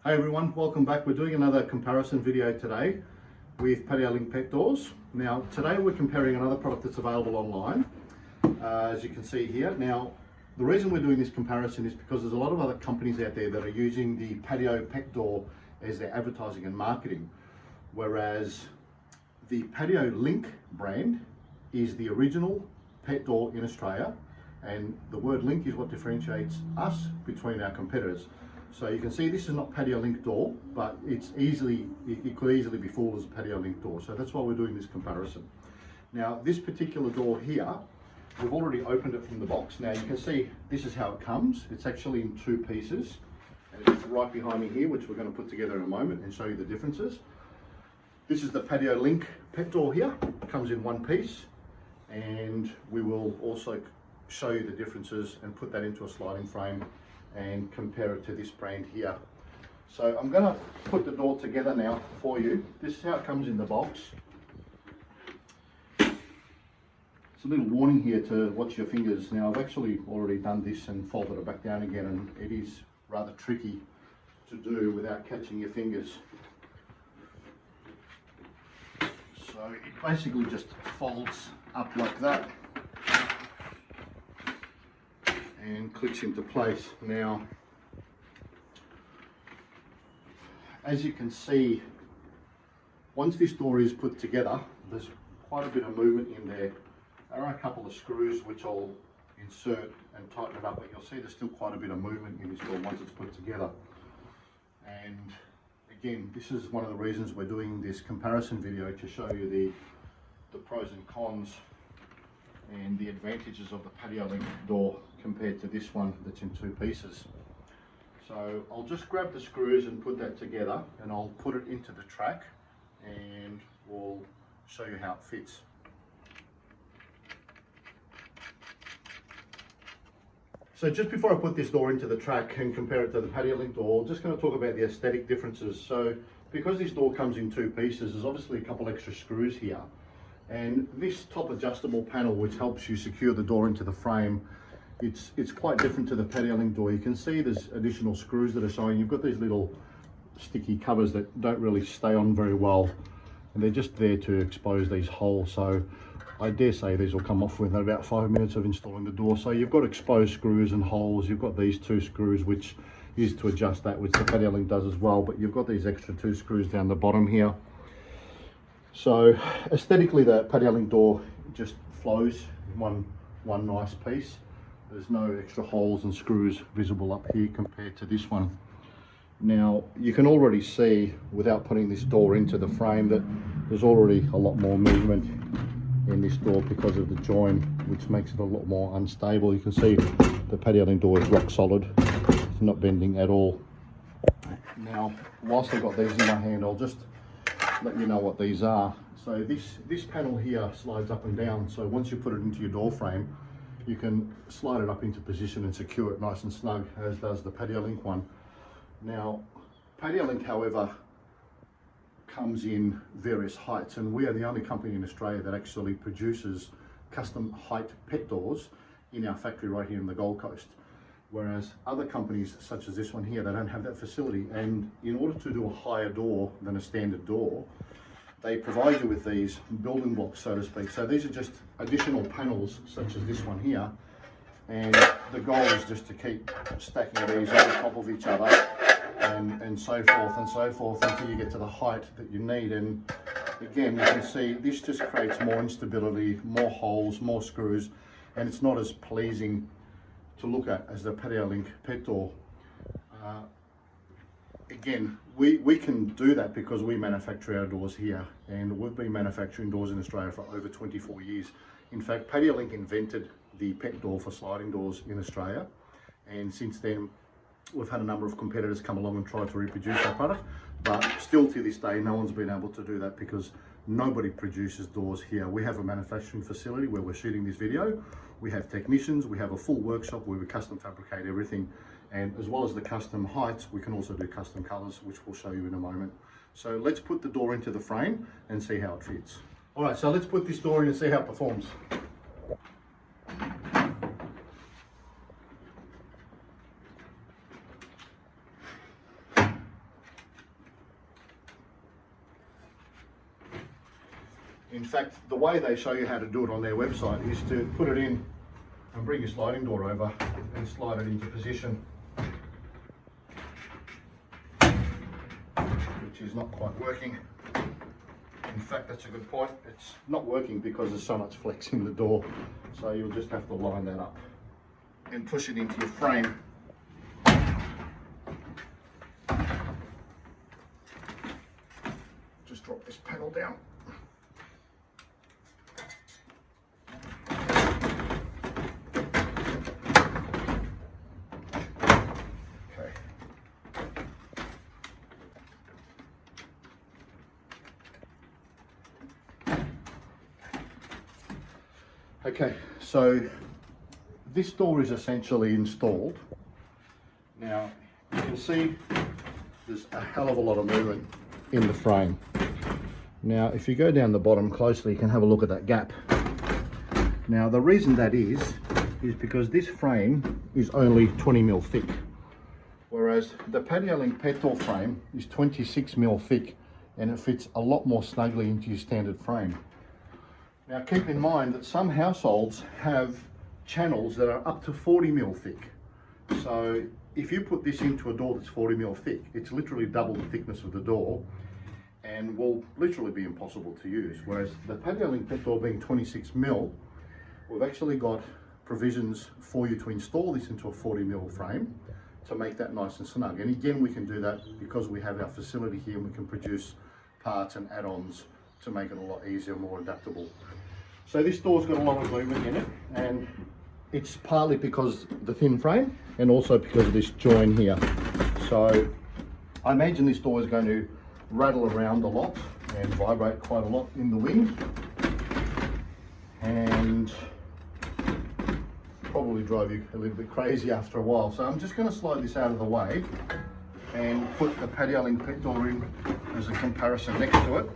Hey everyone, welcome back. We're doing another comparison video today with Patio Link pet doors. Now today we're comparing another product that's available online, as you can see here. Now the reason we're doing this comparison is because there's a lot of other companies out there that are using the Patio pet door as their advertising and marketing, whereas the Patio Link brand is the original pet door in Australia, and the word link is what differentiates us between our competitors. So you can see this is not Patio Link door, but it could easily be fooled as a Patio Link door. So that's why we're doing this comparison. Now this particular door here, we've already opened it from the box. Now you can see this is how it comes. It's actually in two pieces, and it's right behind me here, which we're going to put together in a moment and show you the differences. This is the Patio Link pet door here. It comes in one piece, and we will also show you the differences and put that into a sliding frame and compare it to this brand here. So I'm going to put the door together now for you. This is how it comes in the box. It's a little warning here to watch your fingers. Now I've actually already done this and folded it back down again, and it is rather tricky to do without catching your fingers. So it basically just folds up like that and clicks into place. Now, as you can see, once this door is put together, there's quite a bit of movement in there. There are a couple of screws which I'll insert and tighten it up, but you'll see there's still quite a bit of movement in this door once it's put together. And again, this is one of the reasons we're doing this comparison video, to show you the pros and cons and the advantages of the Patio Link door compared to this one that's in two pieces. So I'll just grab the screws and put that together, and I'll put it into the track and we'll show you how it fits. So just before I put this door into the track and compare it to the Patio Link door, I'm just going to talk about the aesthetic differences. So because this door comes in two pieces, there's obviously a couple extra screws here. And this top adjustable panel, which helps you secure the door into the frame, it's quite different to the Patio Link door. You can see there's additional screws that are showing. You've got these little sticky covers that don't really stay on very well, and they're just there to expose these holes. So I dare say these will come off within about 5 minutes of installing the door. So you've got exposed screws and holes. You've got these two screws, which is to adjust that, which the Patio Link does as well, but you've got these extra two screws down the bottom here. So aesthetically, the Patio Link door just flows in one nice piece. There's no extra holes and screws visible up here compared to this one. Now you can already see, without putting this door into the frame, that there's already a lot more movement in this door because of the join, which makes it a lot more unstable. You can see the Patio Link door is rock solid. It's not bending at all. Now, whilst I've got these in my hand, I'll just let you know what these are. So this panel here slides up and down, so once you put it into your door frame, you can slide it up into position and secure it nice and snug, as does the Patio Link one. Now Patio Link, however, comes in various heights, and we are the only company in Australia that actually produces custom height pet doors in our factory right here in the Gold Coast. Whereas other companies such as this one here, they don't have that facility, and in order to do a higher door than a standard door, they provide you with these building blocks, so to speak. So these are just additional panels such as this one here, and the goal is just to keep stacking these on top of each other and so forth until you get to the height that you need. And again, you can see this just creates more instability, more holes, more screws, and it's not as pleasing to look at as the Patio Link pet door. Again, we can do that because we manufacture our doors here, and we've been manufacturing doors in Australia for over 24 years. In fact, Patio Link invented the pet door for sliding doors in Australia, and since then we've had a number of competitors come along and try to reproduce our product, but still to this day no one's been able to do that because nobody produces doors here. We have a manufacturing facility where we're shooting this video. We have technicians, we have a full workshop where we custom fabricate everything, and as well as the custom heights, we can also do custom colors, which we'll show you in a moment. So let's put the door into the frame and see how it fits. All right, so let's put this door in and see how it performs. In fact, the way they show you how to do it on their website is to put it in and bring your sliding door over and slide it into position, which is not quite working. In fact, that's a good point. It's not working because there's so much flex in the door. So you'll just have to line that up and push it into your frame. Just drop this panel down. Okay, so this door is essentially installed. Now you can see there's a hell of a lot of movement in the frame. Now if you go down the bottom closely, you can have a look at that gap. Now the reason that is because this frame is only 20mm thick, whereas the Patio Link pet door frame is 26mm thick, and it fits a lot more snugly into your standard frame. Now keep in mind that some households have channels that are up to 40mm thick. So if you put this into a door that's 40mm thick, it's literally double the thickness of the door and will literally be impossible to use. Whereas the Patio Link pet door being 26mm, we've actually got provisions for you to install this into a 40mm frame to make that nice and snug. And again, we can do that because we have our facility here and we can produce parts and add-ons to make it a lot easier, more adaptable. So this door's got a lot of movement in it, and it's partly because the thin frame and also because of this join here. So I imagine this door is going to rattle around a lot and vibrate quite a lot in the wind, and probably drive you a little bit crazy after a while. So I'm just going to slide this out of the way and put the Patio Link pet door in as a comparison next to it.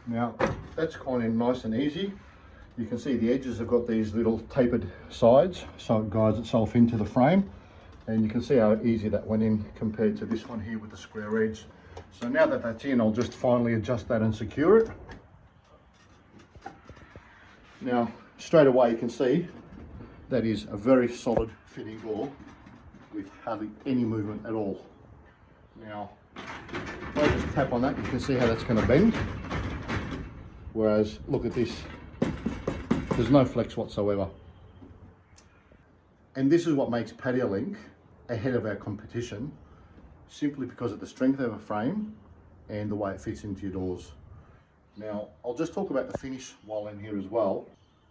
Now that's gone in nice and easy. You can see the edges have got these little tapered sides, so it guides itself into the frame, and you can see how easy that went in compared to this one here with the square edge. So now that that's in, I'll just finally adjust that and secure it. Now straight away you can see that is a very solid fitting door with hardly any movement at all. Now if I just tap on that, you can see how that's going to bend. Whereas, look at this, there's no flex whatsoever. And this is what makes Patio Link ahead of our competition, simply because of the strength of a frame and the way it fits into your doors. Now, I'll just talk about the finish while in here as well.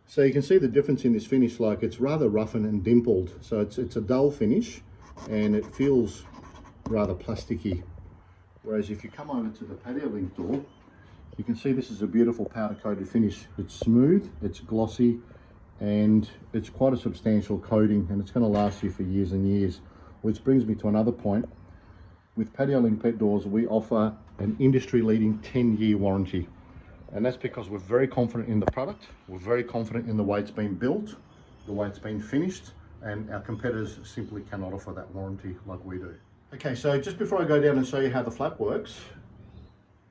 So you can see the difference in this finish, like it's rather roughened and dimpled. So it's a dull finish and it feels rather plasticky. Whereas if you come over to the Patio Link door, you can see this is a beautiful powder coated finish. It's smooth, it's glossy, and it's quite a substantial coating, and it's going to last you for years and years. Which brings me to another point. With Patio Link pet doors, we offer an industry leading 10-year warranty. And that's because we're very confident in the product, we're very confident in the way it's been built, the way it's been finished, and our competitors simply cannot offer that warranty like we do. Okay, so just before I go down and show you how the flap works,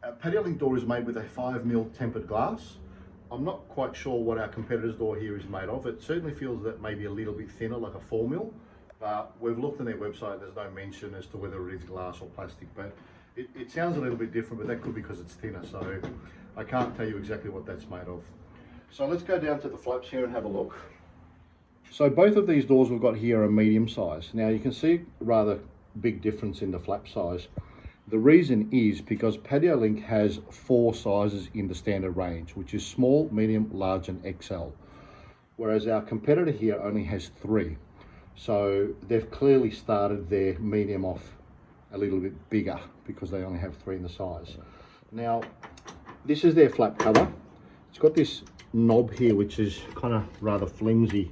our Patio Link door is made with a 5mm tempered glass. I'm not quite sure what our competitor's door here is made of. It certainly feels that maybe a little bit thinner, like a 4mm, but we've looked on their website, there's no mention as to whether it is glass or plastic, but it sounds a little bit different, but that could be because it's thinner, so I can't tell you exactly what that's made of. So let's go down to the flaps here and have a look. So both of these doors we've got here are medium size. Now you can see rather big difference in the flap size. The reason is because Patio Link has 4 sizes in the standard range, which is small, medium, large and XL. Whereas our competitor here only has 3. So they've clearly started their medium off a little bit bigger because they only have 3 in the size. Now, this is their flap cover. It's got this knob here, which is kind of rather flimsy.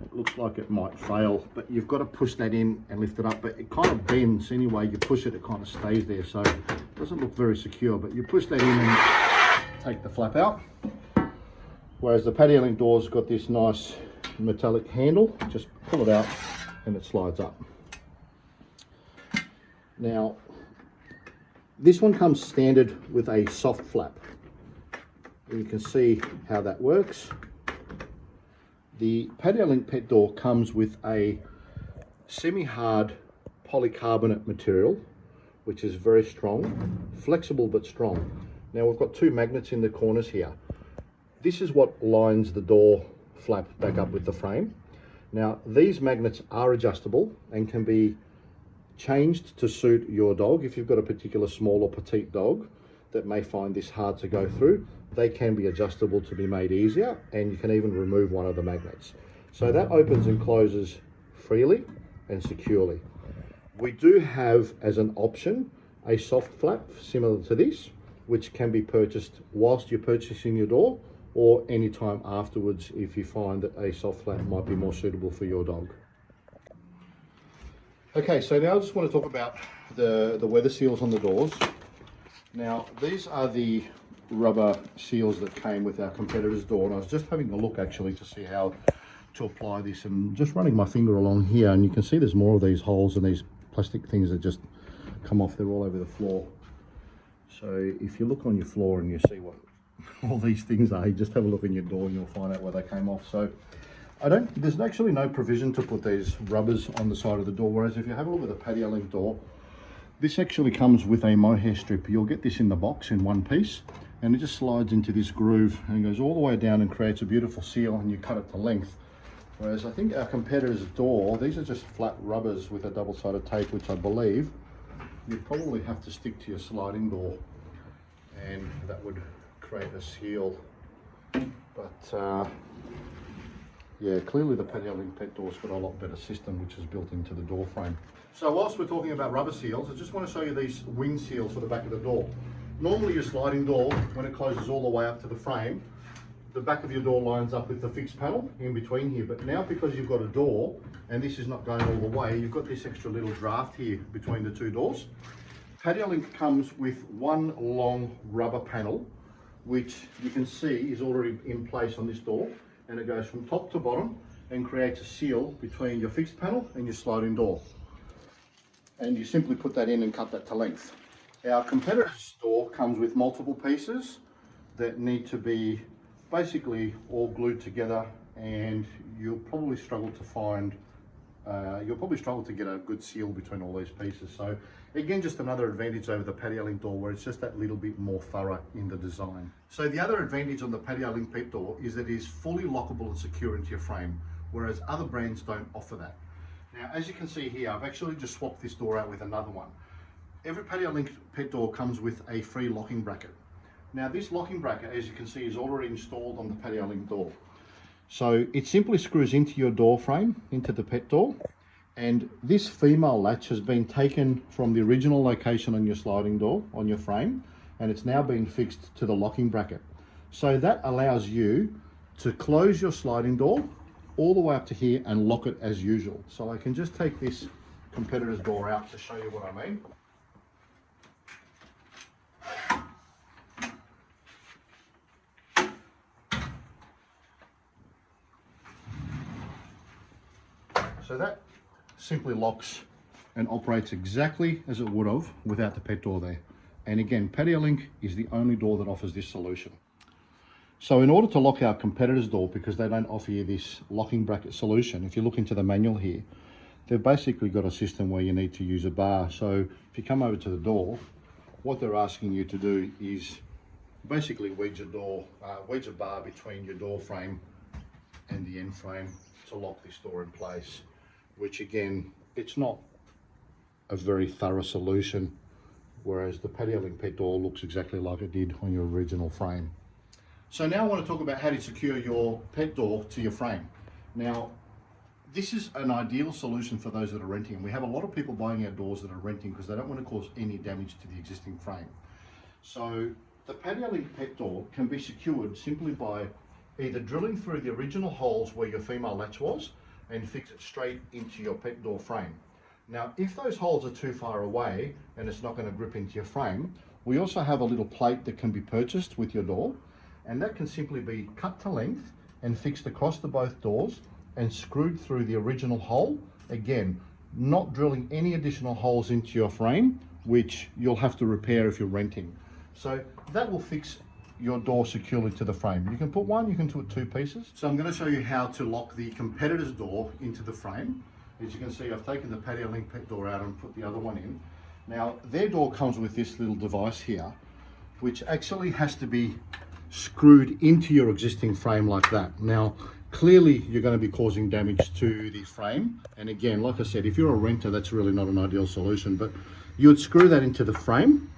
It looks like it might fail, but you've got to push that in and lift it up, but it kind of bends anyway. You push it, it kind of stays there, so it doesn't look very secure, but you push that in take the flap out. Whereas the Patio Link door's got this nice metallic handle, just pull it out and it slides up. Now, this one comes standard with a soft flap. You can see how that works. The Patio Link pet door comes with a semi-hard polycarbonate material, which is very strong, flexible but strong. Now we've got two magnets in the corners here. This is what lines the door flap back up with the frame. Now these magnets are adjustable and can be changed to suit your dog. If you've got a particular small or petite dog that may find this hard to go through, they can be adjustable to be made easier, and you can even remove one of the magnets. So that opens and closes freely and securely. We do have as an option a soft flap similar to this, which can be purchased whilst you're purchasing your door or any time afterwards if you find that a soft flap might be more suitable for your dog. Okay, so now I just want to talk about the weather seals on the doors. Now these are the rubber seals that came with our competitor's door, and I was just having a look actually to see how to apply this, and just running my finger along here, and you can see there's more of these holes and these plastic things that just come off. They're all over the floor. So if you look on your floor and you see what all these things are, you just have a look in your door and you'll find out where they came off. So there's actually no provision to put these rubbers on the side of the door, whereas if you have a look at the Patio Link door, this actually comes with a mohair strip. You'll get this in the box in one piece, and it just slides into this groove and goes all the way down and creates a beautiful seal, and you cut it to length. Whereas I think our competitor's door, these are just flat rubbers with a double-sided tape, which I believe you'd probably have to stick to your sliding door, and that would create a seal. But yeah, clearly the Patio Link pet door's got a lot better system, which is built into the door frame. So whilst we're talking about rubber seals, I just want to show you these wind seals for the back of the door. Normally your sliding door, when it closes all the way up to the frame, the back of your door lines up with the fixed panel in between here. But now because you've got a door and this is not going all the way, you've got this extra little draft here between the two doors. Patio Link comes with one long rubber panel, which you can see is already in place on this door, and it goes from top to bottom and creates a seal between your fixed panel and your sliding door. And you simply put that in and cut that to length. Our competitor's door comes with multiple pieces that need to be basically all glued together, and you'll probably struggle to get a good seal between all these pieces. So again, just another advantage over the Patio Link door, where it's just that little bit more thorough in the design. So the other advantage on the Patio Link pet door is that it is fully lockable and secure into your frame, whereas other brands don't offer that. Now, as you can see here, I've actually just swapped this door out with another one. Every Patio Link pet door comes with a free locking bracket. Now this locking bracket, as you can see, is already installed on the Patio Link door. So it simply screws into your door frame, into the pet door, and this female latch has been taken from the original location on your sliding door, on your frame, and it's now been fixed to the locking bracket. So that allows you to close your sliding door all the way up to here and lock it as usual. So I can just take this competitor's door out to show you what I mean. So that simply locks and operates exactly as it would have without the pet door there. And again, Patio Link is the only door that offers this solution. So in order to lock our competitor's door, because they don't offer you this locking bracket solution, if you look into the manual here, they've basically got a system where you need to use a bar. So if you come over to the door, what they're asking you to do is basically wedge a bar between your door frame and the end frame to lock this door in place, which again, it's not a very thorough solution, whereas the Patio Link pet door looks exactly like it did on your original frame. So now I want to talk about how to secure your pet door to your frame. Now, this is an ideal solution for those that are renting, and we have a lot of people buying our doors that are renting because they don't want to cause any damage to the existing frame. So the Patio Link pet door can be secured simply by either drilling through the original holes where your female latch was and fix it straight into your pet door frame. Now, if those holes are too far away and it's not going to grip into your frame, we also have a little plate that can be purchased with your door, and that can simply be cut to length and fixed across the both doors and screwed through the original hole. Again, not drilling any additional holes into your frame, which you'll have to repair if you're renting. So that will fix your door securely to the frame. You can put one, you can put two pieces. So I'm going to show you how to lock the competitor's door into the frame. As you can see, I've taken the Patio Link pet door out and put the other one in. Now, their door comes with this little device here, which actually has to be screwed into your existing frame like that. Now, clearly you're going to be causing damage to the frame. And again, like I said, if you're a renter, that's really not an ideal solution, but you would screw that into the frame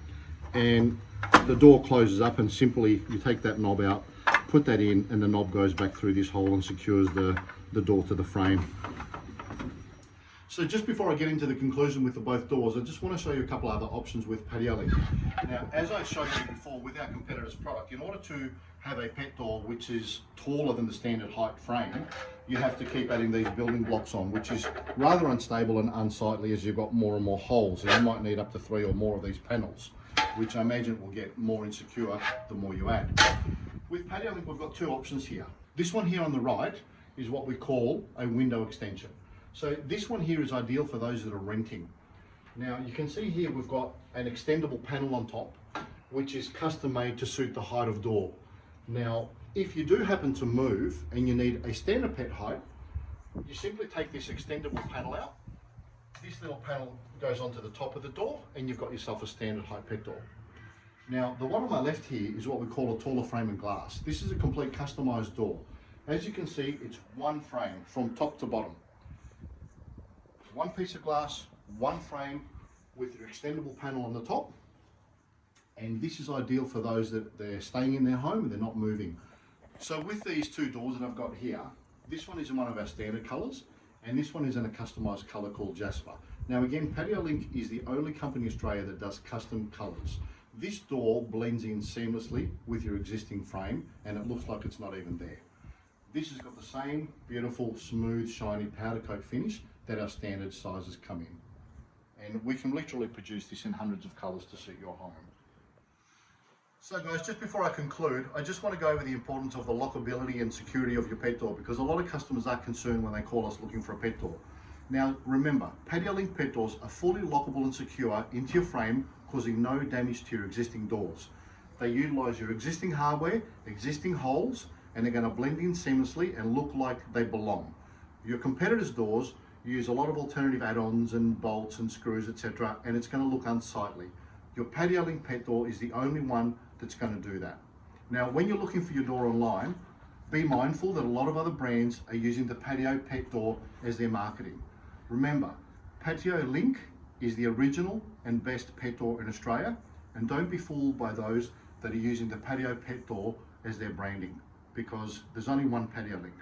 and the door closes up, and simply you take that knob out, put that in, and the knob goes back through this hole and secures the door to the frame. So just before I get into the conclusion with the both doors, I just want to show you a couple other options with Patio Link. Now, as I showed you before with our competitor's product, in order to have a pet door which is taller than the standard height frame, you have to keep adding these building blocks on, which is rather unstable and unsightly as you've got more and more holes, and you might need up to 3 or more of these panels, which I imagine will get more insecure the more you add. With Patio Link, we've got two options here. This one here on the right is what we call a window extension. So this one here is ideal for those that are renting. Now you can see here we've got an extendable panel on top, which is custom made to suit the height of door. Now, if you do happen to move and you need a standard pet height, you simply take this extendable panel out. This little panel goes onto the top of the door and you've got yourself a standard height pet door. Now, the one on my left here is what we call a taller frame and glass. This is a complete customized door. As you can see, it's one frame from top to bottom. One piece of glass, one frame with your extendable panel on the top. And this is ideal for those that they're staying in their home and they're not moving. So with these two doors that I've got here, this one is in one of our standard colors and this one is in a customized color called Jasper. Now again, Patio Link is the only company in Australia that does custom colors. This door blends in seamlessly with your existing frame and it looks like it's not even there. This has got the same beautiful, smooth, shiny powder coat finish that our standard sizes come in. And we can literally produce this in hundreds of colors to suit your home. So guys, just before I conclude, I just want to go over the importance of the lockability and security of your pet door, because a lot of customers are concerned when they call us looking for a pet door. Now remember, Patio Link pet doors are fully lockable and secure into your frame, causing no damage to your existing doors. They utilize your existing hardware, existing holes, and they're going to blend in seamlessly and look like they belong. Your competitors' doors use a lot of alternative add-ons and bolts and screws, etc., and it's going to look unsightly. Your Patio Link pet door is the only one that's going to do that. Now, when you're looking for your door online, be mindful that a lot of other brands are using the Patio pet door as their marketing. Remember, Patio Link is the original and best pet door in Australia, and don't be fooled by those that are using the Patio pet door as their branding, because there's only one Patio Link.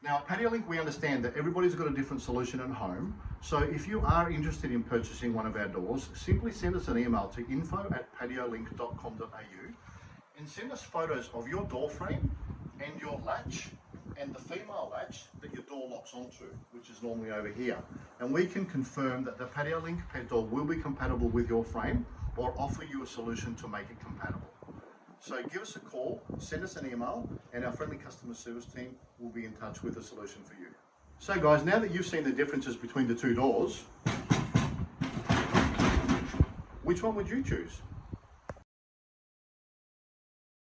Now at Patio Link, we understand that everybody's got a different solution at home. So if you are interested in purchasing one of our doors, simply send us an email to info@patiolink.com.au and send us photos of your door frame and your latch and the female latch that your door locks onto, which is normally over here. And we can confirm that the Patio Link pet door will be compatible with your frame or offer you a solution to make it compatible. So give us a call, send us an email, and our friendly customer service team will be in touch with a solution for you. So guys, now that you've seen the differences between the two doors, which one would you choose?